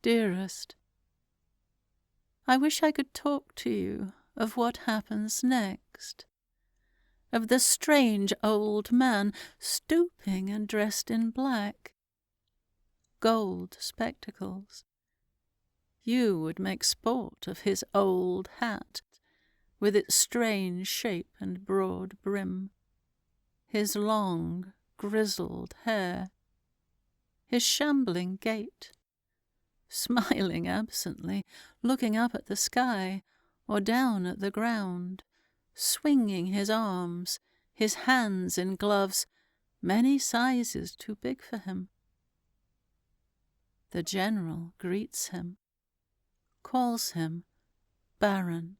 Dearest, I wish I could talk to you of what happens next, of the strange old man stooping and dressed in black, gold spectacles. You would make sport of his old hat, with its strange shape and broad brim, his long, grizzled hair, his shambling gait, smiling absently, looking up at the sky or down at the ground, swinging his arms, his hands in gloves, many sizes too big for him. The general greets him, calls him Baron.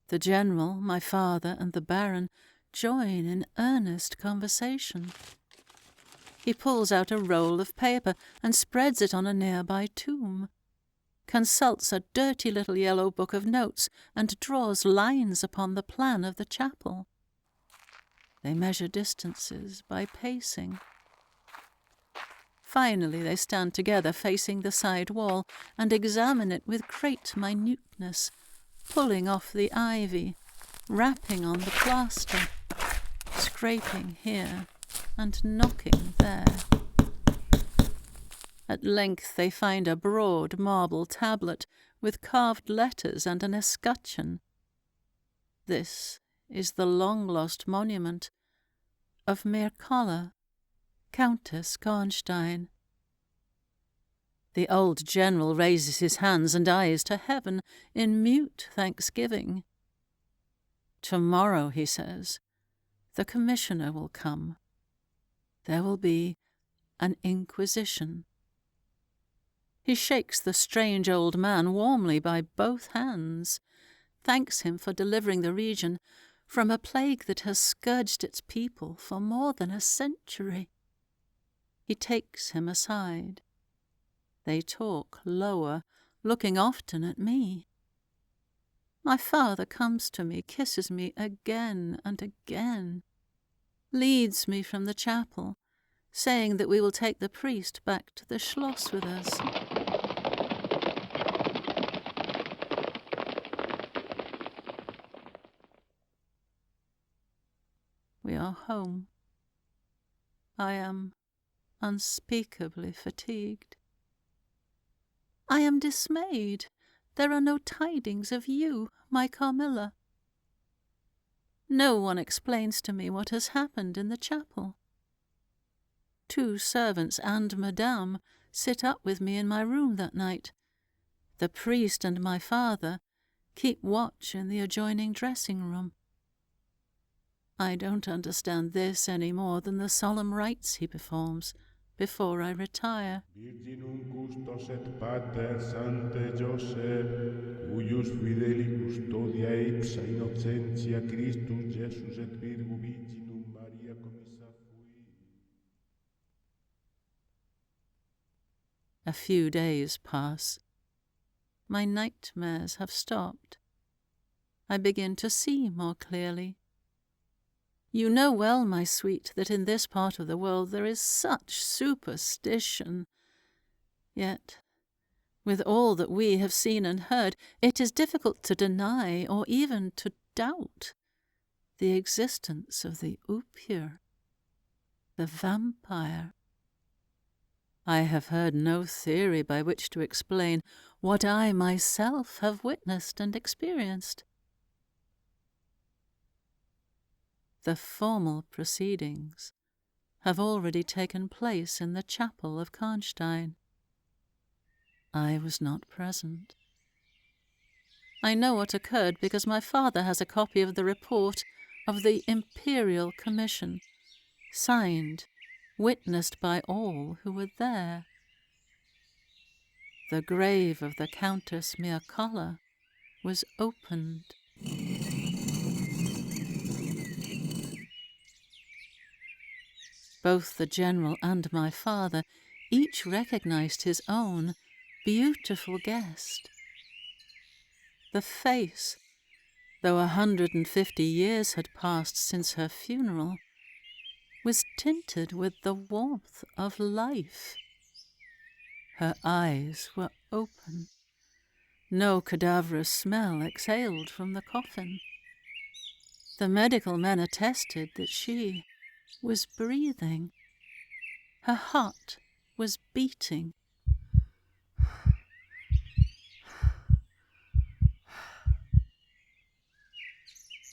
The general, my father, and the Baron join in earnest conversation. He pulls out a roll of paper and spreads it on a nearby tomb, consults a dirty little yellow book of notes, and draws lines upon the plan of the chapel. They measure distances by pacing. Finally they stand together facing the side wall and examine it with great minuteness, pulling off the ivy, rapping on the plaster, scraping here and knocking there. At length they find a broad marble tablet with carved letters and an escutcheon. This is the long-lost monument of Mircalla, Countess Karnstein. The old general raises his hands and eyes to heaven in mute thanksgiving. "Tomorrow," he says, "the commissioner will come. There will be an inquisition." He shakes the strange old man warmly by both hands, thanks him for delivering the region from a plague that has scourged its people for more than a century. He takes him aside. They talk lower, looking often at me. My father comes to me, kisses me again and again, leads me from the chapel, saying that we will take the priest back to the Schloss with us. We are home. I am unspeakably fatigued. I am dismayed. There are no tidings of you, my Carmilla. No one explains to me what has happened in the chapel. 2 servants and Madame sit up with me in my room that night. The priest and my father keep watch in the adjoining dressing room. I don't understand this any more than the solemn rites he performs before I retire. Virginum custos et pater Sancte Joseph, cuius fideli custodia ipsa innocentia Christus Jesus et Virgo Virginum Maria commissa fui. A few days pass. My nightmares have stopped. I begin to see more clearly. You know well, my sweet, that in this part of the world there is such superstition. Yet, with all that we have seen and heard, it is difficult to deny or even to doubt the existence of the oupire, the vampire. I have heard no theory by which to explain what I myself have witnessed and experienced. The formal proceedings have already taken place in the chapel of Karnstein. I was not present. I know what occurred because my father has a copy of the report of the Imperial Commission, signed, witnessed by all who were there. The grave of the Countess Mircalla was opened. Both the general and my father each recognized his own beautiful guest. The face, though 150 years had passed since her funeral, was tinted with the warmth of life. Her eyes were open. No cadaverous smell exhaled from the coffin. The medical men attested that she was breathing. Her heart was beating.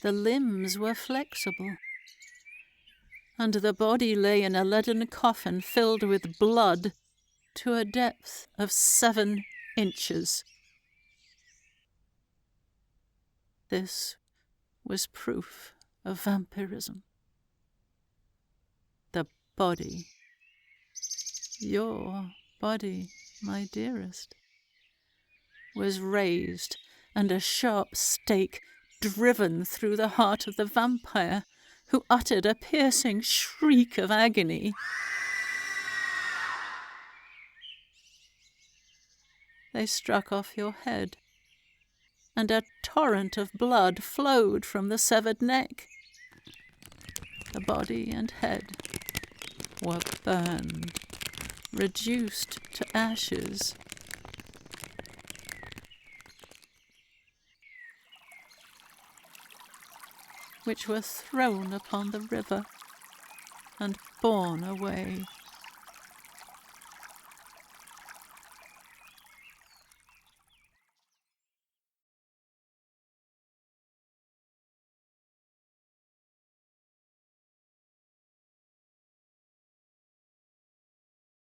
The limbs were flexible, and the body lay in a leaden coffin filled with blood to a depth of 7 inches. This was proof of vampirism. The body, your body, my dearest, was raised and a sharp stake driven through the heart of the vampire, who uttered a piercing shriek of agony. They struck off your head, and a torrent of blood flowed from the severed neck. The body and head were burned, reduced to ashes. Which were thrown upon the river and borne away